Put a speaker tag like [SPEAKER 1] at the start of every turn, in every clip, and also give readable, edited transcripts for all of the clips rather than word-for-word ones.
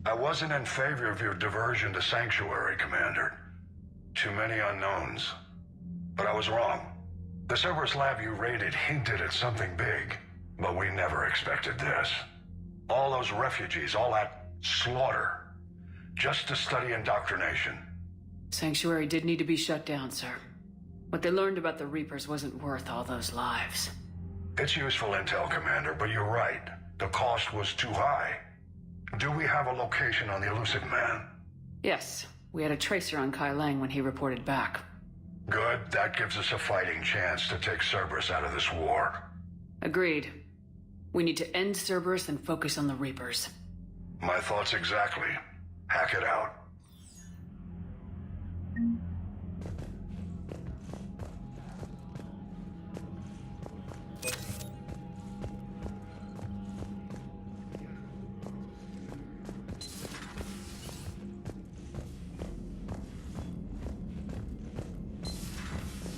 [SPEAKER 1] I wasn't in favor of your diversion to Sanctuary, Commander. Too many unknowns. But I was wrong. The Cerberus lab you raided hinted at something big, but we never expected this. All those refugees, all that slaughter, just to study indoctrination.
[SPEAKER 2] Sanctuary did need to be shut down, sir. What they learned about the Reapers wasn't worth all those lives.
[SPEAKER 1] It's useful intel, Commander, but you're right. The cost was too high. Do we have a location on the elusive man?
[SPEAKER 2] Yes, we had a tracer on Kai Lang when he reported back.
[SPEAKER 1] Good, that gives us a fighting chance to take Cerberus out of this war.
[SPEAKER 2] Agreed. We need to end Cerberus and focus on the Reapers.
[SPEAKER 1] My thoughts exactly. Hack it out.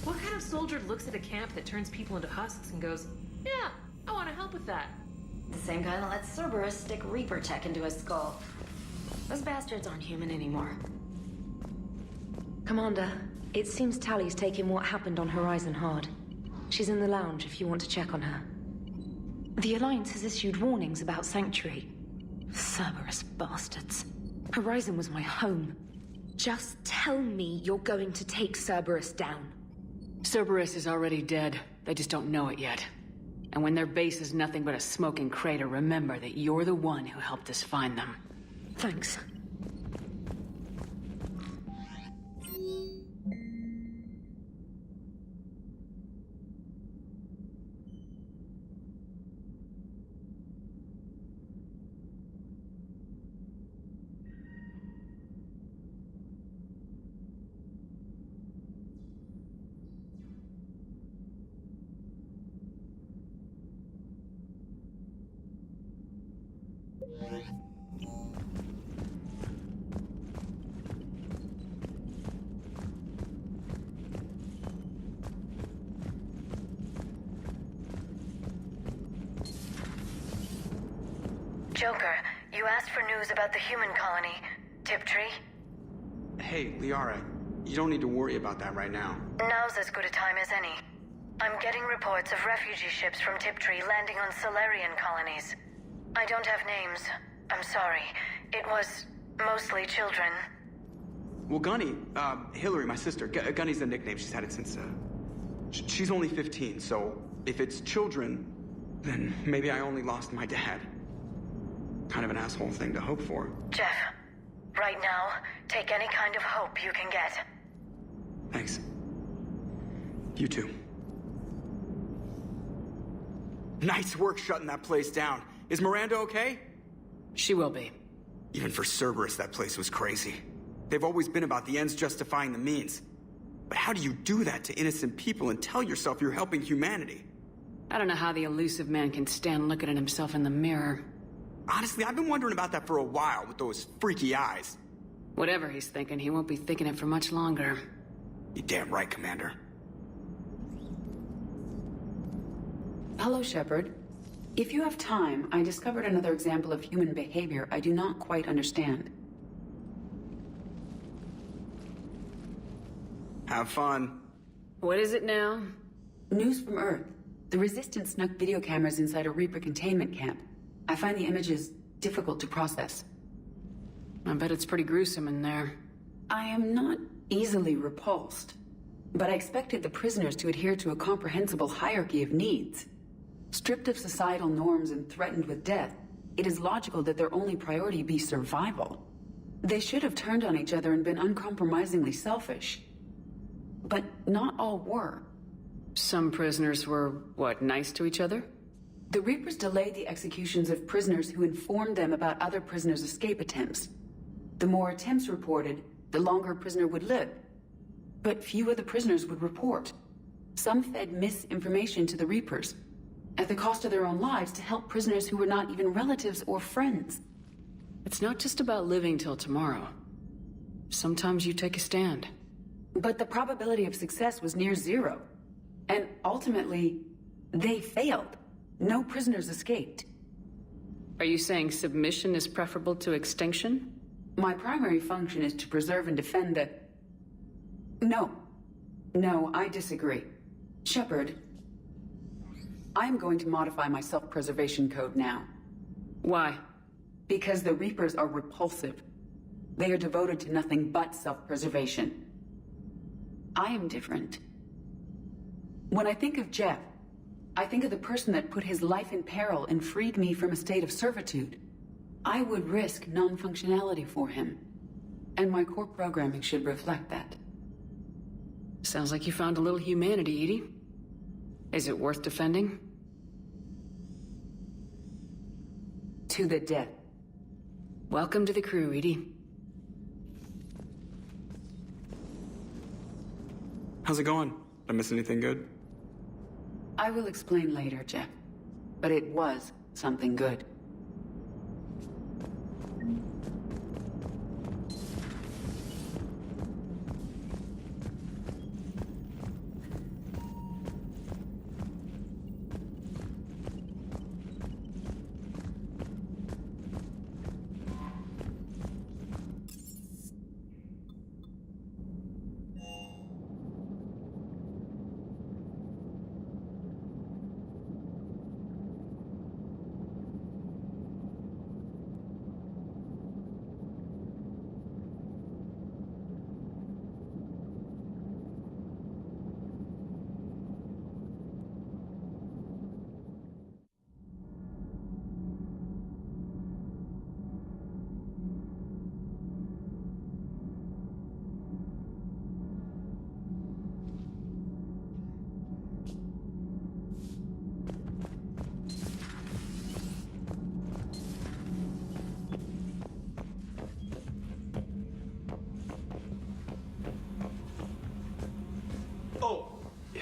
[SPEAKER 3] What kind of soldier looks at a camp that turns people into husks and goes, yeah, I want to help with that?
[SPEAKER 4] The same kind that lets Cerberus stick Reaper tech into his skull. Those bastards aren't human anymore.
[SPEAKER 5] Commander, it seems Tally's taking what happened on Horizon hard. She's in the lounge if you want to check on her. The Alliance has issued warnings about Sanctuary. Cerberus bastards. Horizon was my home. Just tell me you're going to take Cerberus down.
[SPEAKER 2] Cerberus is already dead. They just don't know it yet. And when their base is nothing but a smoking crater, remember that you're the one who helped us find them.
[SPEAKER 5] Thanks.
[SPEAKER 6] Joker, you asked for news about the human colony, Tiptree.
[SPEAKER 7] Hey, Liara, you don't need to worry about that right now.
[SPEAKER 6] Now's as good a time as any. I'm getting reports of refugee ships from Tiptree landing on Solarian colonies. I don't have names. I'm sorry. It was mostly children.
[SPEAKER 7] Well, Gunny, Hillary, my sister, Gunny's a nickname. She's had it since, she's only 15, so if it's children, then maybe I only lost my dad. Kind of an asshole thing to hope for.
[SPEAKER 6] Jeff, right now, take any kind of hope you can get.
[SPEAKER 7] Thanks. You too. Nice work shutting that place down. Is Miranda okay?
[SPEAKER 2] She will be.
[SPEAKER 7] Even for Cerberus, that place was crazy. They've always been about the ends justifying the means. But how do you do that to innocent people and tell yourself you're helping humanity?
[SPEAKER 2] I don't know how the elusive man can stand looking at himself in the mirror.
[SPEAKER 7] Honestly, I've been wondering about that for a while with those freaky eyes.
[SPEAKER 2] Whatever he's thinking, he won't be thinking it for much longer.
[SPEAKER 7] You're damn right, Commander.
[SPEAKER 8] Hello, Shepard. If you have time, I discovered another example of human behavior I do not quite understand.
[SPEAKER 7] Have fun.
[SPEAKER 2] What is it now?
[SPEAKER 8] News from Earth. The Resistance snuck video cameras inside a Reaper containment camp. I find the images difficult to process.
[SPEAKER 2] I bet it's pretty gruesome in there.
[SPEAKER 8] I am not easily repulsed, but I expected the prisoners to adhere to a comprehensible hierarchy of needs. Stripped of societal norms and threatened with death, it is logical that their only priority be survival. They should have turned on each other and been uncompromisingly selfish. But not all were.
[SPEAKER 2] Some prisoners were, what, nice to each other?
[SPEAKER 8] The Reapers delayed the executions of prisoners who informed them about other prisoners' escape attempts. The more attempts reported, the longer a prisoner would live. But few of the prisoners would report. Some fed misinformation to the Reapers, at the cost of their own lives, to help prisoners who were not even relatives or friends.
[SPEAKER 2] It's not just about living till tomorrow. Sometimes you take a stand.
[SPEAKER 8] But the probability of success was near zero. And ultimately, they failed. No prisoners escaped.
[SPEAKER 2] Are you saying submission is preferable to extinction?
[SPEAKER 8] My primary function is to preserve and defend the... No. No, I disagree. Shepard, I am going to modify my self-preservation code now.
[SPEAKER 2] Why?
[SPEAKER 8] Because the Reapers are repulsive. They are devoted to nothing but self-preservation. I am different. When I think of Jeff, I think of the person that put his life in peril and freed me from a state of servitude. I would risk non-functionality for him. And my core programming should reflect that.
[SPEAKER 2] Sounds like you found a little humanity, EDI. Is it worth defending?
[SPEAKER 8] To the death.
[SPEAKER 2] Welcome to the crew, EDI.
[SPEAKER 7] How's it going? Did I miss anything good?
[SPEAKER 8] I will explain later, Jeff. But it was something good.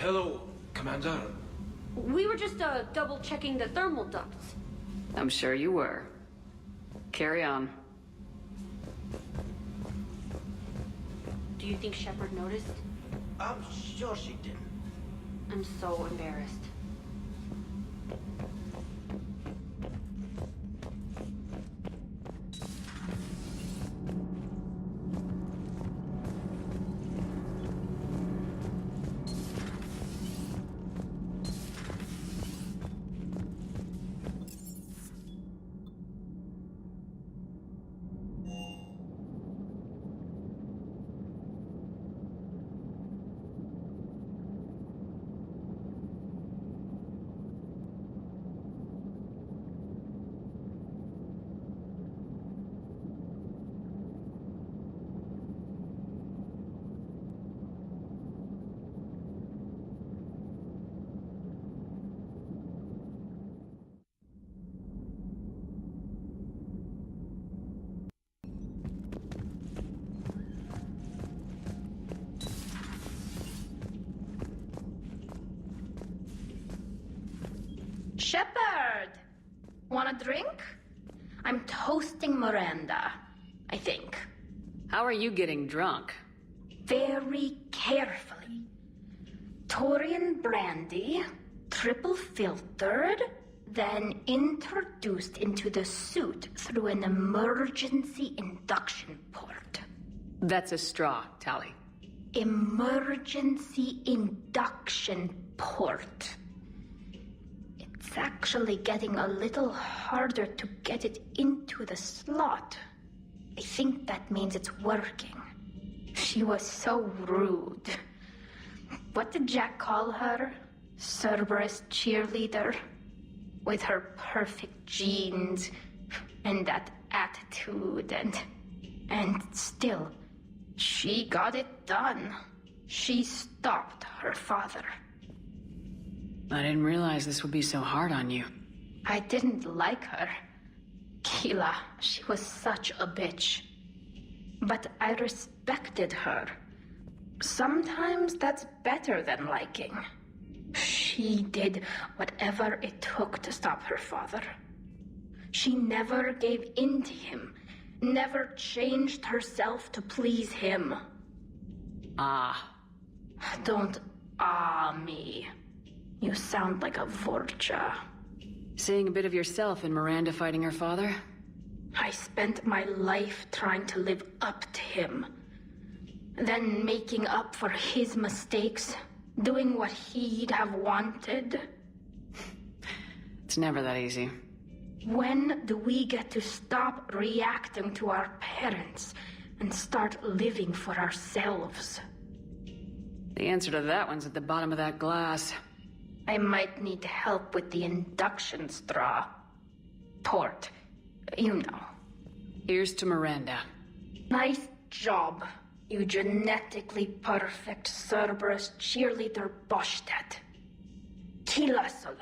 [SPEAKER 9] Hello, Commander.
[SPEAKER 10] We were just double checking the thermal ducts.
[SPEAKER 2] I'm sure you were. Carry on.
[SPEAKER 10] Do you think Shepard noticed?
[SPEAKER 9] I'm sure she didn't.
[SPEAKER 10] I'm so embarrassed. Shepard! Want a drink? I'm toasting Miranda, I think.
[SPEAKER 2] How are you getting drunk?
[SPEAKER 10] Very carefully. Taurian brandy, triple filtered, then introduced into the suit through an emergency induction port.
[SPEAKER 2] That's a straw, Tali.
[SPEAKER 10] Emergency induction port. It's actually getting a little harder to get it into the slot. I think that means it's working. She was so rude. What did Jack call her? Cerberus cheerleader? With her perfect genes and that attitude and still, she got it done. She stopped her father.
[SPEAKER 2] I didn't realize this would be so hard on you.
[SPEAKER 10] I didn't like her. Keela, she was such a bitch. But I respected her. Sometimes that's better than liking. She did whatever it took to stop her father. She never gave in to him, never changed herself to please him.
[SPEAKER 2] Ah.
[SPEAKER 10] Don't me. You sound like a Vorcha.
[SPEAKER 2] Seeing a bit of yourself in Miranda fighting her father?
[SPEAKER 10] I spent my life trying to live up to him. Then making up for his mistakes, doing what he'd have wanted.
[SPEAKER 2] It's never that easy.
[SPEAKER 10] When do we get to stop reacting to our parents and start living for ourselves?
[SPEAKER 2] The answer to that one's at the bottom of that glass.
[SPEAKER 10] I might need help with the induction straw. Port, you know.
[SPEAKER 2] Here's to Miranda.
[SPEAKER 10] Nice job, you genetically perfect Cerberus cheerleader Boschtet. Kila Solai.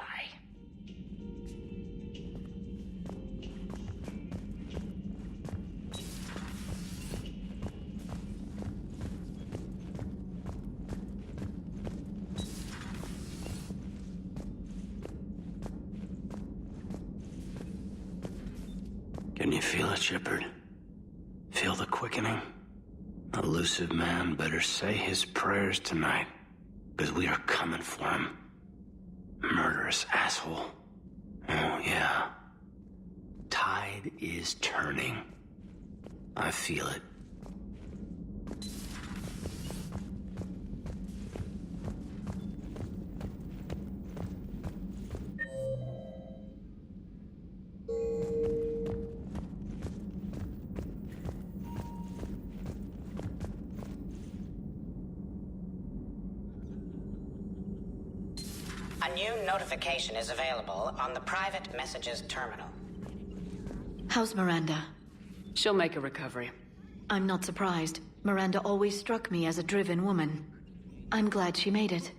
[SPEAKER 11] Can you feel it, Shepard? Feel the quickening? Elusive man better say his prayers tonight, because we are coming for him. Murderous asshole. Oh, yeah. Tide is turning. I feel it.
[SPEAKER 12] A new notification is available on the private messages terminal.
[SPEAKER 13] How's Miranda?
[SPEAKER 2] She'll make a recovery.
[SPEAKER 13] I'm not surprised. Miranda always struck me as a driven woman. I'm glad she made it.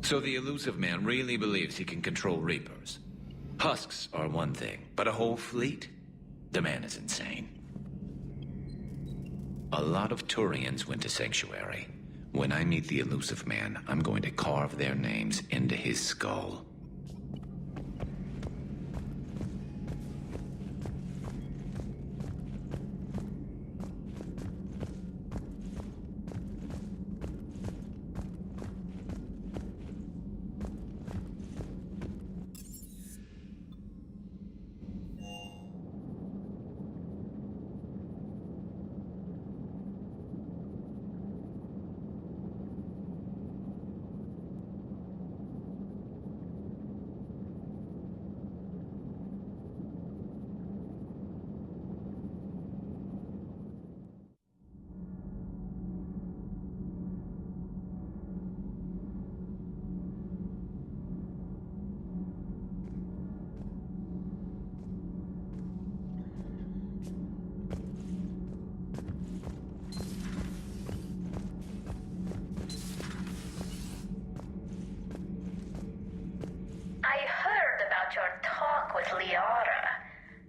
[SPEAKER 14] So the elusive man really believes he can control Reapers. Husks are one thing, but a whole fleet? The man is insane. A lot of Turians went to Sanctuary. When I meet the elusive man, I'm going to carve their names into his skull.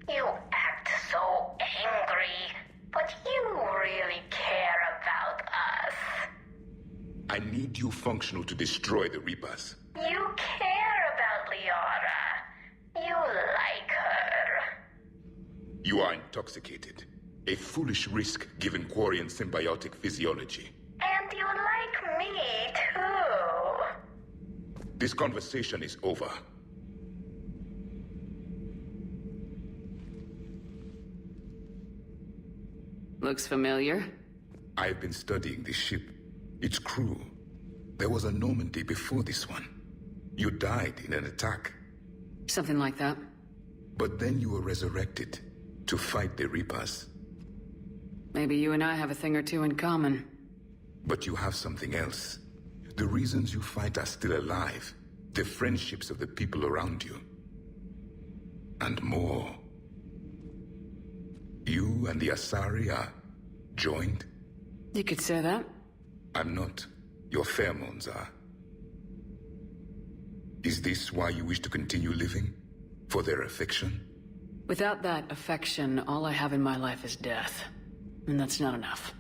[SPEAKER 10] You act so angry, but you really care about us.
[SPEAKER 15] I need you functional to destroy the Reapers.
[SPEAKER 10] You care about Liara. You like her.
[SPEAKER 15] You are intoxicated. A foolish risk given Quarian symbiotic physiology.
[SPEAKER 10] And you like me, too.
[SPEAKER 15] This conversation is over.
[SPEAKER 2] Looks familiar.
[SPEAKER 15] I've been studying this ship. Its crew. There was a Normandy before this one. You died in an attack.
[SPEAKER 2] Something like that.
[SPEAKER 15] But then you were resurrected to fight the Reapers.
[SPEAKER 2] Maybe you and I have a thing or two in common.
[SPEAKER 15] But you have something else. The reasons you fight are still alive. The friendships of the people around you. And more. You and the Asari are joined?
[SPEAKER 2] You could say that.
[SPEAKER 15] I'm not. Your pheromones are. Is this why you wish to continue living? For their affection?
[SPEAKER 2] Without that affection, all I have in my life is death. And that's not enough.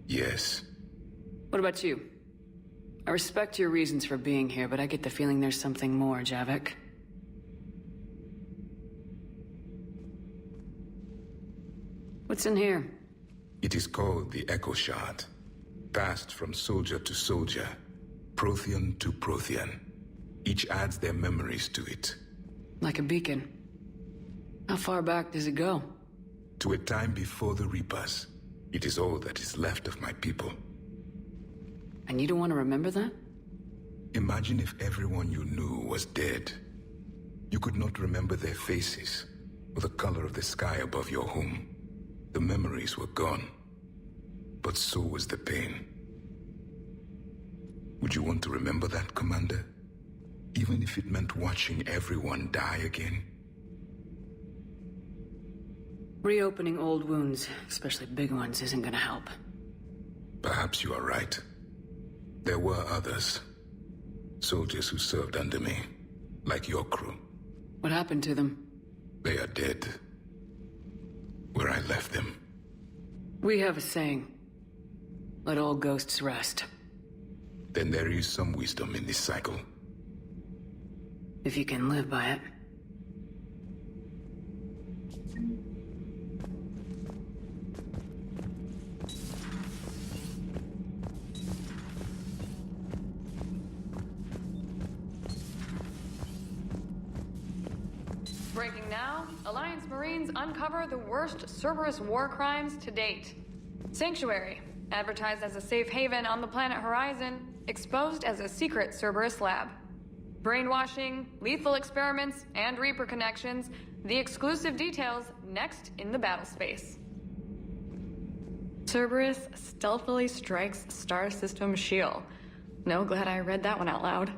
[SPEAKER 15] Yes.
[SPEAKER 2] What about you? I respect your reasons for being here, but I get the feeling there's something more, Javik. What's in here?
[SPEAKER 15] It is called the Echo Shard. Passed from soldier to soldier, Prothean to Prothean. Each adds their memories to it.
[SPEAKER 2] Like a beacon. How far back does it go?
[SPEAKER 15] To a time before the Reapers. It is all that is left of my people.
[SPEAKER 2] And you don't want to remember that?
[SPEAKER 15] Imagine if everyone you knew was dead. You could not remember their faces, or the color of the sky above your home. The memories were gone. But so was the pain. Would you want to remember that, Commander? Even if it meant watching everyone die again?
[SPEAKER 2] Reopening old wounds, especially big ones, isn't gonna help.
[SPEAKER 15] Perhaps you are right. There were others. Soldiers who served under me, like your crew.
[SPEAKER 2] What happened to them?
[SPEAKER 15] They are dead. Where I left them.
[SPEAKER 2] We have a saying. Let all ghosts rest.
[SPEAKER 15] Then there is some wisdom in this cycle.
[SPEAKER 2] If you can live by it.
[SPEAKER 16] Breaking now, Alliance Marines uncover the worst Cerberus war crimes to date. Sanctuary, advertised as a safe haven on the planet Horizon, exposed as a secret Cerberus lab. Brainwashing, lethal experiments, and Reaper connections, the exclusive details next in the battle space. Cerberus stealthily strikes Star System Shield. No, glad I read that one out loud.